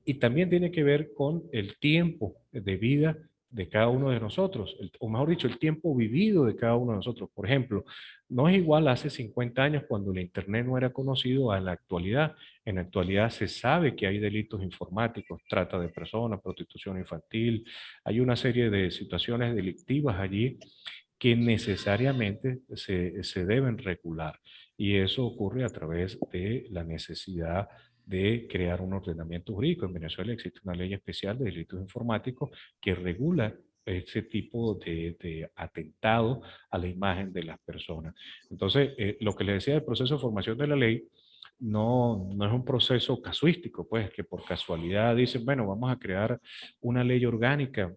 Y también tiene que ver con el tiempo de vida de cada uno de nosotros, o mejor dicho, el tiempo vivido de cada uno de nosotros. Por ejemplo, no es igual hace 50 años cuando el Internet no era conocido a la actualidad. En la actualidad se sabe que hay delitos informáticos, trata de personas, prostitución infantil, hay una serie de situaciones delictivas allí que necesariamente se deben regular. Y eso ocurre a través de la necesidad de crear un ordenamiento jurídico. En Venezuela existe una ley especial de delitos informáticos que regula ese tipo de atentado a la imagen de las personas. Entonces, lo que le decía del proceso de formación de la ley, no es un proceso casuístico, pues que por casualidad dicen, bueno, vamos a crear una ley orgánica,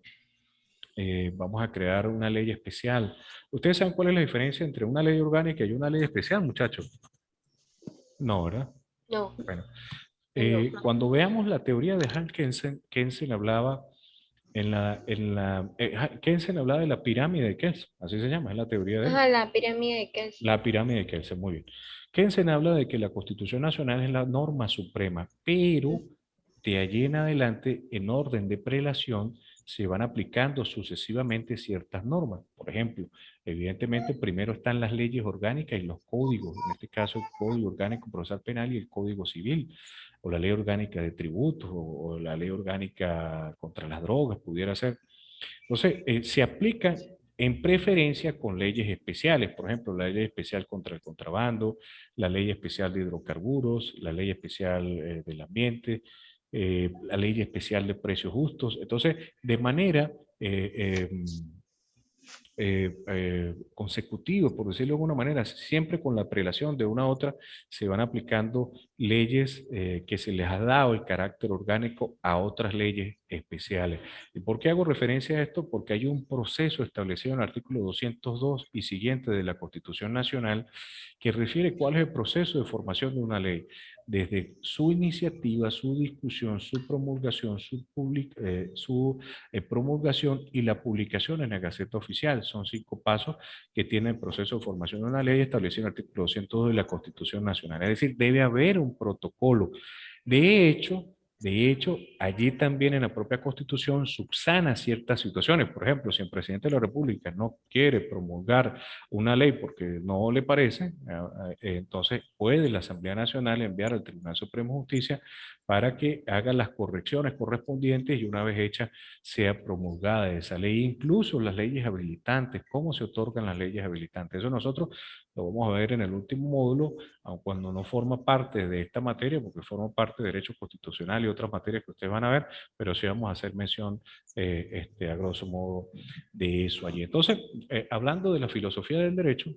vamos a crear una ley especial. ¿Ustedes saben cuál es la diferencia entre una ley orgánica y una ley especial, muchachos? No, ¿verdad? No, Bueno, no. cuando veamos la teoría de Hans Kelsen, Kelsen hablaba Kelsen hablaba de la pirámide de Kelsen, así se llama, es la teoría de él. Ajá, la pirámide de Kelsen. La pirámide de Kelsen, muy bien. Kelsen habla de que la Constitución Nacional es la norma suprema, pero de allí en adelante, en orden de prelación, se van aplicando sucesivamente ciertas normas. Por ejemplo, evidentemente primero están las leyes orgánicas y los códigos, en este caso el Código Orgánico Procesal Penal y el Código Civil, o la Ley Orgánica de Tributos, o la Ley Orgánica contra las Drogas, pudiera ser. Entonces, se aplican en preferencia con leyes especiales, por ejemplo, la ley especial contra el contrabando, la ley especial de hidrocarburos, la ley especial del ambiente, la ley especial de precios justos. Entonces, de manera consecutivo, por decirlo de alguna manera, siempre con la prelación de una a otra, se van aplicando leyes que se les ha dado el carácter orgánico a otras leyes especiales. ¿Y por qué hago referencia a esto? Porque hay un proceso establecido en el artículo 202 y siguiente de la Constitución Nacional que refiere cuál es el proceso de formación de una ley, desde su iniciativa, su discusión, su promulgación, su promulgación y la publicación en la Gaceta Oficial. Son 5 pasos que tiene el proceso de formación de una ley establecido en el artículo 202 de la Constitución Nacional. Es decir, debe haber un protocolo. De hecho, De hecho, allí también en la propia Constitución subsana ciertas situaciones. Por ejemplo, si el presidente de la República no quiere promulgar una ley porque no le parece, entonces puede la Asamblea Nacional enviar al Tribunal Supremo de Justicia para que haga las correcciones correspondientes y una vez hecha sea promulgada esa ley. Incluso las leyes habilitantes, cómo se otorgan las leyes habilitantes. Eso nosotros lo vamos a ver en el último módulo, aun cuando no forma parte de esta materia, porque forma parte de Derecho Constitucional y otras materias que ustedes van a ver, pero sí vamos a hacer mención a grosso modo de eso allí. Entonces, hablando de la filosofía del derecho,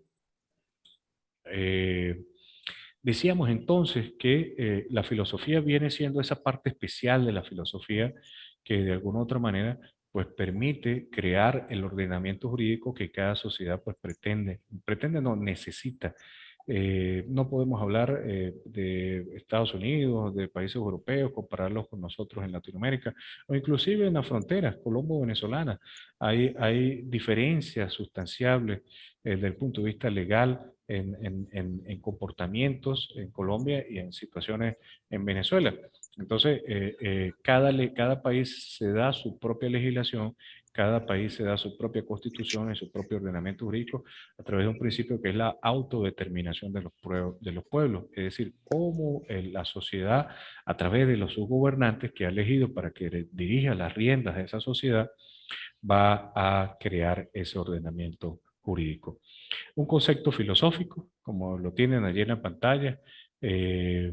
eh, decíamos entonces que la filosofía viene siendo esa parte especial de la filosofía que de alguna u otra manera pues permite crear el ordenamiento jurídico que cada sociedad pues pretende no, necesita. No podemos hablar de Estados Unidos, de países europeos, compararlos con nosotros en Latinoamérica, o inclusive en las fronteras colombo-venezolanas. Hay diferencias sustanciables desde el punto de vista legal en comportamientos en Colombia y en situaciones en Venezuela. Entonces, cada país se da su propia legislación, cada país se da su propia constitución y su propio ordenamiento jurídico a través de un principio que es la autodeterminación de los pueblos, es decir, cómo la sociedad, a través de los subgobernantes que ha elegido para que dirija las riendas de esa sociedad, va a crear ese ordenamiento jurídico. Un concepto filosófico, como lo tienen allí en la pantalla, eh,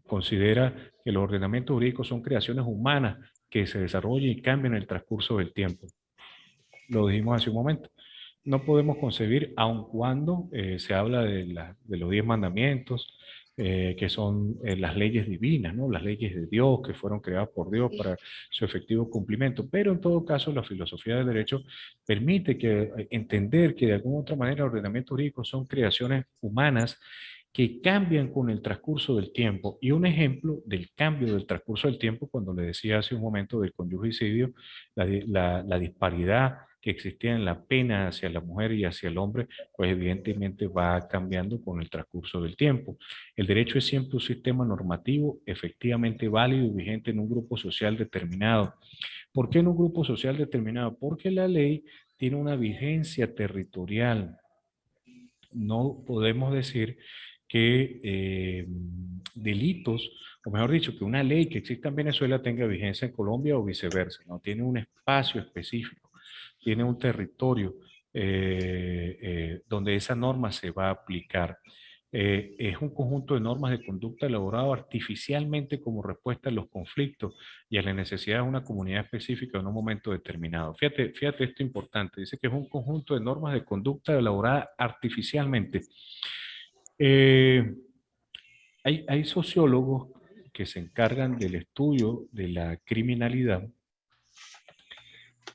considera que los ordenamientos jurídicos son creaciones humanas que se desarrollan y cambian en el transcurso del tiempo. Lo dijimos hace un momento. No podemos concebir, aun cuando se habla de los 10 mandamientos, que son las leyes divinas, ¿no? Las leyes de Dios que fueron creadas por Dios para su efectivo cumplimiento. Pero en todo caso, la filosofía del derecho permite entender que de alguna u otra manera los ordenamientos jurídicos son creaciones humanas que cambian con el transcurso del tiempo. Y un ejemplo del cambio del transcurso del tiempo, cuando le decía hace un momento del conyugicidio, la disparidad que existía en la pena hacia la mujer y hacia el hombre, pues evidentemente va cambiando con el transcurso del tiempo. El derecho es siempre un sistema normativo efectivamente válido y vigente en un grupo social determinado. ¿Por qué en un grupo social determinado? Porque la ley tiene una vigencia territorial. No podemos decir que delitos, o mejor dicho, que una ley que exista en Venezuela tenga vigencia en Colombia o viceversa, ¿no? Tiene un espacio específico, tiene un territorio donde esa norma se va a aplicar. Es un conjunto de normas de conducta elaborado artificialmente como respuesta a los conflictos y a la necesidad de una comunidad específica en un momento determinado. Fíjate esto importante, dice que es un conjunto de normas de conducta elaborada artificialmente. Eh, hay sociólogos que se encargan del estudio de la criminalidad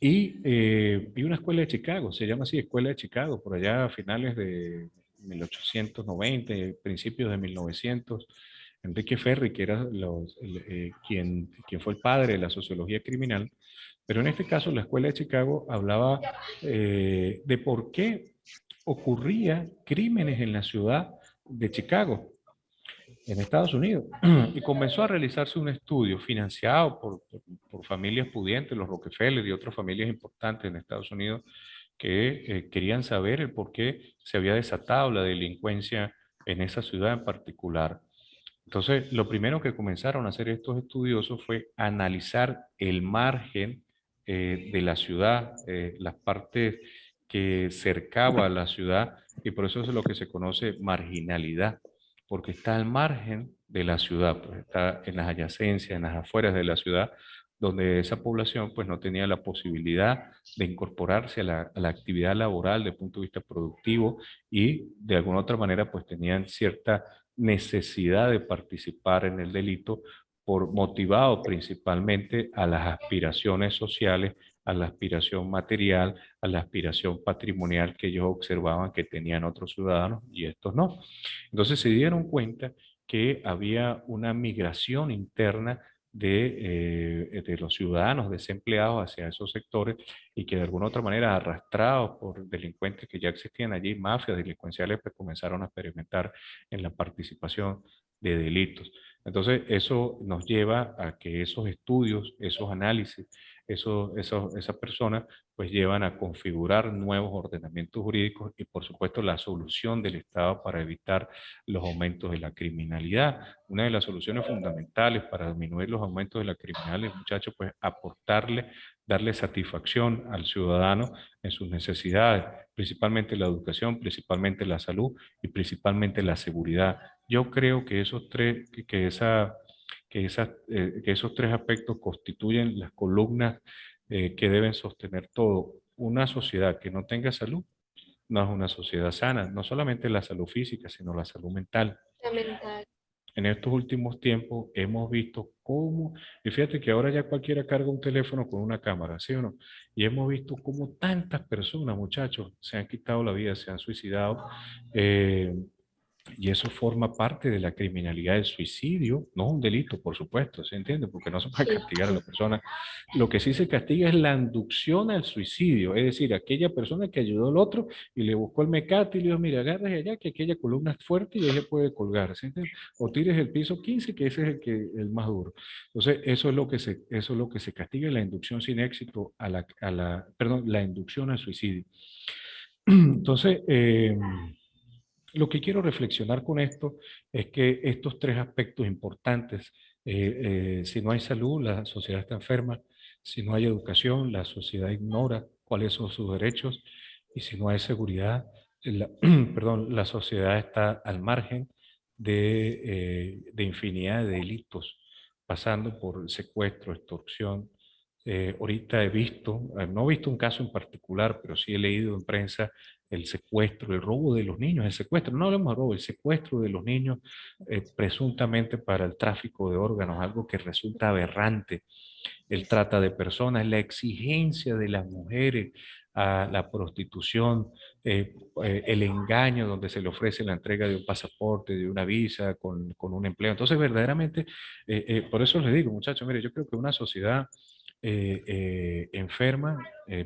y una escuela de Chicago, se llama así, Escuela de Chicago, por allá a finales de 1890, principios de 1900, Enrique Ferri, que era quien fue el padre de la sociología criminal, pero en este caso la Escuela de Chicago hablaba de por qué ocurría crímenes en la ciudad de Chicago en Estados Unidos y comenzó a realizarse un estudio financiado por familias pudientes, los Rockefeller y otras familias importantes en Estados Unidos que querían saber el por qué se había desatado la delincuencia en esa ciudad en particular. Entonces, lo primero que comenzaron a hacer estos estudiosos fue analizar el margen de la ciudad, las partes que cercaba a la ciudad, y por eso es lo que se conoce marginalidad, porque está al margen de la ciudad, pues está en las adyacencias, en las afueras de la ciudad, donde esa población pues no tenía la posibilidad de incorporarse a la actividad laboral desde el punto de vista productivo y de alguna otra manera pues tenían cierta necesidad de participar en el delito motivado principalmente a las aspiraciones sociales, a la aspiración material, a la aspiración patrimonial que ellos observaban que tenían otros ciudadanos y estos no. Entonces se dieron cuenta que había una migración interna de los ciudadanos desempleados hacia esos sectores y que de alguna otra manera arrastrados por delincuentes que ya existían allí, mafias delincuenciales, pues comenzaron a experimentar en la participación de delitos. Entonces, eso nos lleva a que esos estudios, esos análisis, esas personas, pues llevan a configurar nuevos ordenamientos jurídicos y, por supuesto, la solución del Estado para evitar los aumentos de la criminalidad. Una de las soluciones fundamentales para disminuir los aumentos de la criminalidad, muchachos, pues aportarle, darle satisfacción al ciudadano en sus necesidades, principalmente la educación, principalmente la salud y principalmente la seguridad. Yo creo que que esos tres aspectos constituyen las columnas que deben sostener todo. Una sociedad que no tenga salud no es una sociedad sana, no solamente la salud física, sino la salud mental. Fundamental. En estos últimos tiempos hemos visto cómo, y fíjate que ahora ya cualquiera carga un teléfono con una cámara, ¿sí o no? Y hemos visto cómo tantas personas, muchachos, se han quitado la vida, se han suicidado. eh, y eso forma parte de la criminalidad del suicidio, no es un delito, por supuesto, ¿se entiende? Porque no se puede Sí, castigar a la persona. Lo que sí se castiga es la inducción al suicidio, es decir, aquella persona que ayudó al otro y le buscó el mecate y le dijo, mira, agarres allá que aquella columna es fuerte y ella puede colgar, ¿se entiende? O tires el piso 15 que ese es el más duro. Entonces, eso es lo que se castiga, la inducción sin éxito perdón, la inducción al suicidio. Entonces, lo que quiero reflexionar con esto es que estos tres aspectos importantes, si no hay salud, la sociedad está enferma; si no hay educación, la sociedad ignora cuáles son sus derechos; y si no hay seguridad, perdón, la sociedad está al margen de infinidad de delitos, pasando por secuestro, extorsión. Ahorita he visto, no he visto un caso en particular, pero sí he leído en prensa el secuestro, el robo de los niños, el secuestro, no hablamos de robo, el secuestro de los niños presuntamente para el tráfico de órganos, algo que resulta aberrante, el trata de personas, la exigencia de las mujeres a la prostitución, el engaño donde se le ofrece la entrega de un pasaporte, de una visa, con un empleo. Entonces, verdaderamente, por eso les digo, muchachos, mire, yo creo que una sociedad enferma,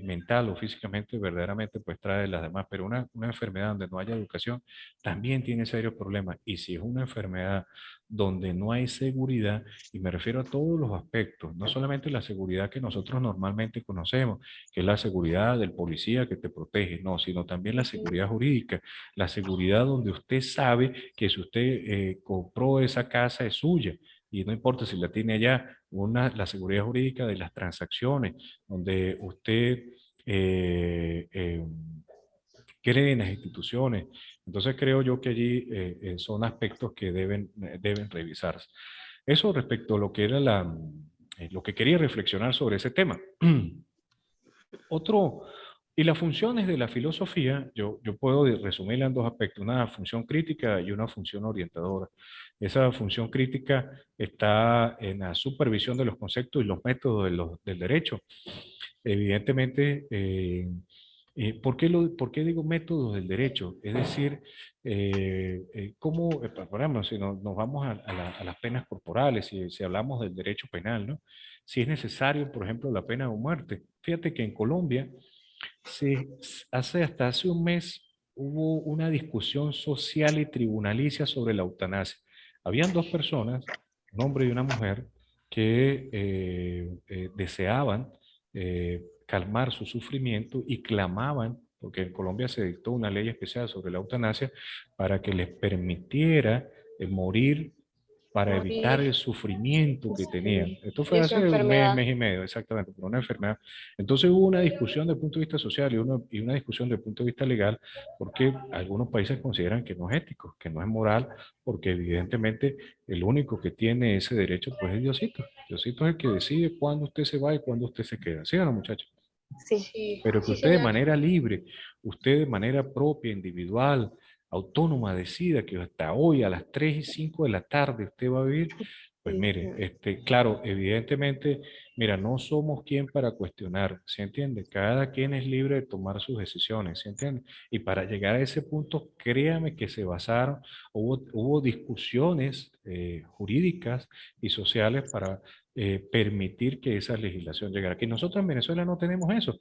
mental o físicamente, verdaderamente, pues trae las demás, pero una enfermedad donde no haya educación también tiene serios problemas. Y si es una enfermedad donde no hay seguridad, y me refiero a todos los aspectos, no solamente la seguridad que nosotros normalmente conocemos, que es la seguridad del policía que te protege, no, sino también la seguridad jurídica, la seguridad donde usted sabe que si usted compró esa casa es suya. Y no importa si la tiene allá, la seguridad jurídica de las transacciones, donde usted eh, eh, cree en las instituciones. Entonces creo yo que allí son aspectos que deben revisarse. Eso respecto a lo que era lo que quería reflexionar sobre ese tema. Otro, y las funciones de la filosofía, yo puedo resumirla en dos aspectos, una función crítica y una función orientadora. Esa función crítica está en la supervisión de los conceptos y los métodos del derecho. Evidentemente, ¿por qué digo métodos del derecho? Es decir, cómo, por ejemplo, si nos vamos a las penas corporales, si hablamos del derecho penal, ¿no? Si es necesario, por ejemplo, la pena de muerte. Fíjate que en Colombia, hasta hace un mes hubo una discusión social y tribunalicia sobre la eutanasia. Habían dos personas, un hombre y una mujer, que deseaban calmar su sufrimiento y clamaban, porque en Colombia se dictó una ley especial sobre la eutanasia, para que les permitiera morir para evitar morir. el sufrimiento que tenían. Sí. Esto fue Y su hace un mes, enfermedad. mes y medio, exactamente, por una enfermedad. Entonces hubo una discusión desde el punto de vista social y una discusión desde el punto de vista legal, porque algunos países consideran que no es ético, que no es moral, porque evidentemente el único que tiene ese derecho pues es Diosito. Diosito es el que decide cuándo usted se va y cuándo usted se queda. ¿Sí o no, muchachos? Sí, sí, Pero que sí, usted de señor. manera libre, usted de manera propia, individual, autónoma, decida que hasta hoy a las 3 y 5 de la tarde usted va a vivir, pues Sí, mire, señor. claro, evidentemente, mira, no somos quien para cuestionar, ¿se entiende? Cada quien es libre de tomar sus decisiones, ¿se entiende? Y para llegar a ese punto, créame que se basaron, hubo discusiones jurídicas y sociales para permitir que esa legislación llegara aquí. Nosotros en Venezuela no tenemos eso.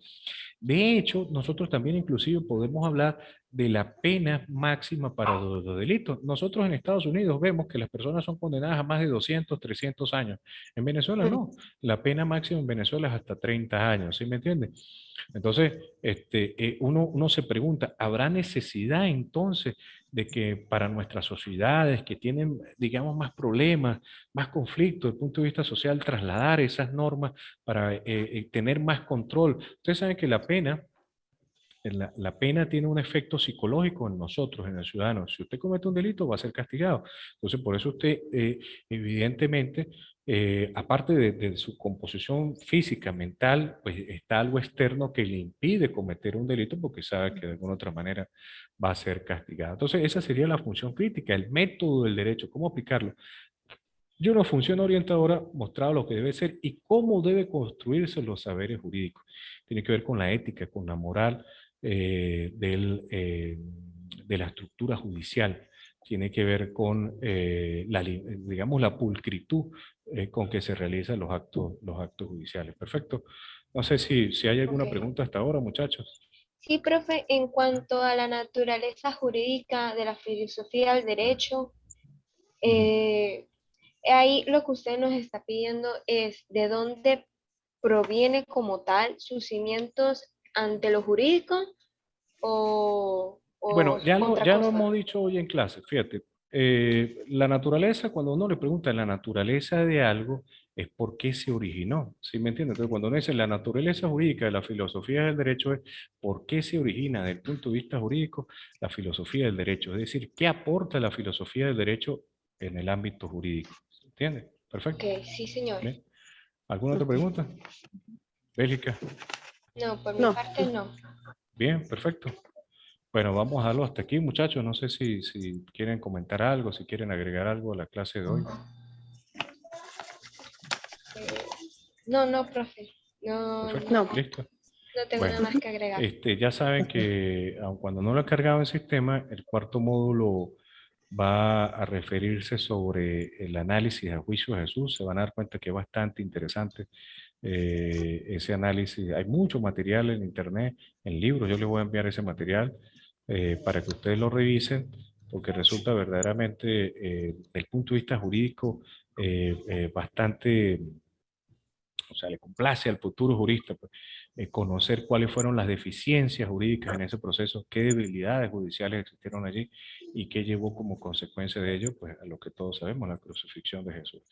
De hecho, nosotros también inclusive podemos hablar de la pena máxima para los delitos. Nosotros en Estados Unidos vemos que las personas son condenadas a más de 200, 300 años. En Venezuela no. La pena máxima en Venezuela es hasta 30 años, ¿sí me entiende? Entonces, uno se pregunta, ¿habrá necesidad entonces de que para nuestras sociedades que tienen, digamos, más problemas, más conflictos desde el punto de vista social, trasladar esas normas para tener más control? Ustedes saben que la pena tiene un efecto psicológico en nosotros, en el ciudadano. Si usted comete un delito, va a ser castigado. Entonces, por eso usted, evidentemente, aparte de su composición física, mental, pues está algo externo que le impide cometer un delito porque sabe que de alguna otra manera va a ser castigado. Entonces, esa sería la función crítica, el método del derecho, cómo aplicarlo. Y una función orientadora mostrado lo que debe ser y cómo debe construirse los saberes jurídicos. Tiene que ver con la ética, con la moral de la estructura judicial. Tiene que ver con, digamos, la pulcritud con que se realizan los actos judiciales. Perfecto. No sé si hay alguna Ok. pregunta hasta ahora, muchachos. Sí, profe, en cuanto a la naturaleza jurídica de la filosofía del derecho, Ujú. eh, ahí lo que usted nos está pidiendo es de dónde proviene como tal sus cimientos ante lo jurídico o Bueno, otra ya lo cosa. hemos dicho hoy en clase, fíjate. La naturaleza, cuando uno le pregunta la naturaleza de algo, es por qué se originó, ¿sí me entiende? Entonces, cuando uno dice la naturaleza jurídica de la filosofía del derecho es por qué se origina desde el punto de vista jurídico la filosofía del derecho, es decir, qué aporta la filosofía del derecho en el ámbito jurídico, ¿se entiende? Ok, Perfecto. sí, señor. Bien. ¿Alguna otra Ok. pregunta? Bélgica. No, por mi No, parte no. Bien, perfecto. Bueno, vamos a dejarlo hasta aquí, muchachos. No sé si quieren comentar algo, si quieren agregar algo a la clase de hoy. Eh, no, no, profe. No, Perfecto, no. listo. no tengo nada Bueno, más que agregar. ya saben Ok. que aun cuando no lo he cargado en sistema, el cuarto módulo va a referirse sobre el análisis del juicio de Jesús. Se van a dar cuenta que es bastante interesante ese análisis. Hay mucho material en internet, en libros. Yo les voy a enviar ese material para que ustedes lo revisen, porque resulta verdaderamente, desde el punto de vista jurídico, bastante, o sea, le complace al futuro jurista pues, conocer cuáles fueron las deficiencias jurídicas en ese proceso, qué debilidades judiciales existieron allí y qué llevó como consecuencia de ello, pues a lo que todos sabemos, la crucifixión de Jesús.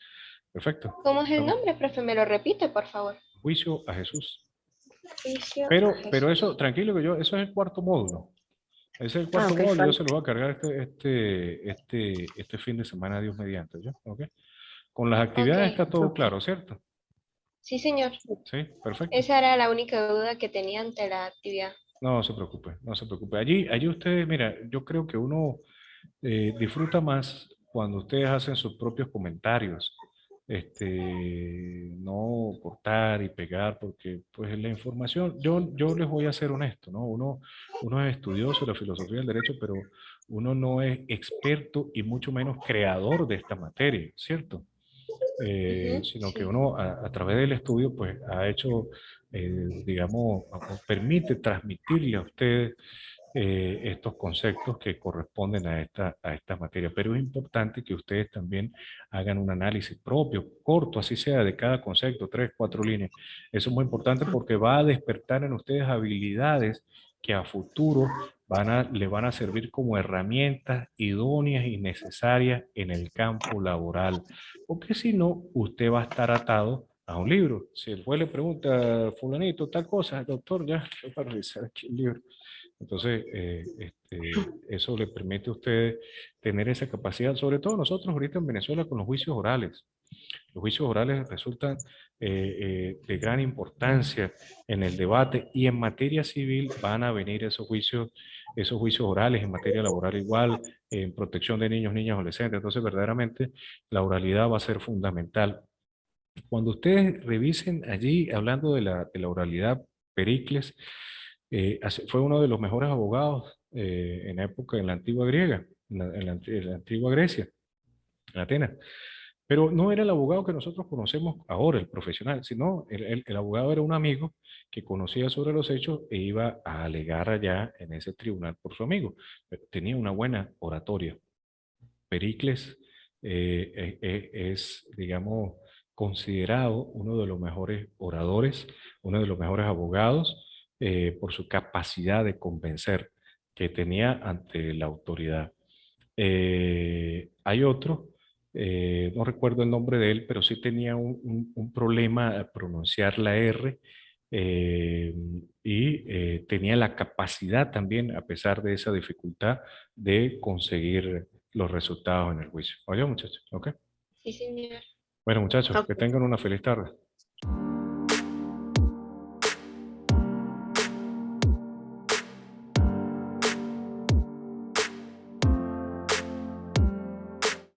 Perfecto. ¿Cómo es el ¿Estamos? nombre, profe? ¿Me lo repite, por favor? Juicio a Jesús. Juicio a Pero eso, Jesús. tranquilo que eso es el cuarto módulo. Ese es el Ah, cuarto ok, módulo, yo se falta. lo voy a cargar este fin de semana, Dios mediante, ¿ya? ¿Ok? Con las Ok, actividades está todo Ok. claro, ¿cierto? sí, señor. Sí, perfecto. Esa era la única duda que tenía ante la actividad. No se preocupe, no se preocupe. Allí ustedes, mira, yo creo que uno disfruta más cuando ustedes hacen sus propios comentarios, no cortar y pegar, porque pues la información, yo les voy a ser honesto, ¿no? Uno es estudioso de la filosofía del derecho, pero uno no es experto y mucho menos creador de esta materia, ¿cierto? Ujú, Sino que sí. uno a través del estudio pues ha hecho, digamos, permite transmitirle a ustedes estos conceptos que corresponden a esta materia. Pero es importante que ustedes también hagan un análisis propio, corto, así sea, de cada concepto, tres, cuatro líneas. Eso es muy importante porque va a despertar en ustedes habilidades que a futuro le van a servir como herramientas idóneas y necesarias en el campo laboral. Porque si no, usted va a estar atado a un libro. Si el juez le pregunta, fulanito, tal cosa, doctor, ya, voy a revisar aquí el libro. Entonces, eso le permite a ustedes tener esa capacidad, sobre todo nosotros ahorita en Venezuela con los juicios orales. Los juicios orales resultan de gran importancia en el debate y en materia civil van a venir esos juicios orales, en materia laboral igual, en protección de niños, niñas, adolescentes. Entonces, verdaderamente, la oralidad va a ser fundamental. Cuando ustedes revisen allí, hablando de la oralidad, Pericles fue uno de los mejores abogados en la época en la antigua griega, en la antigua Grecia. en Atenas. Pero no era el abogado que nosotros conocemos ahora, el profesional, sino el abogado era un amigo que conocía sobre los hechos e iba a alegar allá en ese tribunal por su amigo. Pero tenía una buena oratoria. Pericles es, digamos, considerado uno de los mejores oradores, uno de los mejores abogados, por su capacidad de convencer que tenía ante la autoridad. Hay otro, no recuerdo el nombre de él, pero sí tenía un problema a pronunciar la R, eh, y tenía la capacidad también, a pesar de esa dificultad, de conseguir los resultados en el juicio. Oye, muchachos, ¿ok? Sí, señor. Bueno, muchachos, que Ok. tengan una feliz tarde.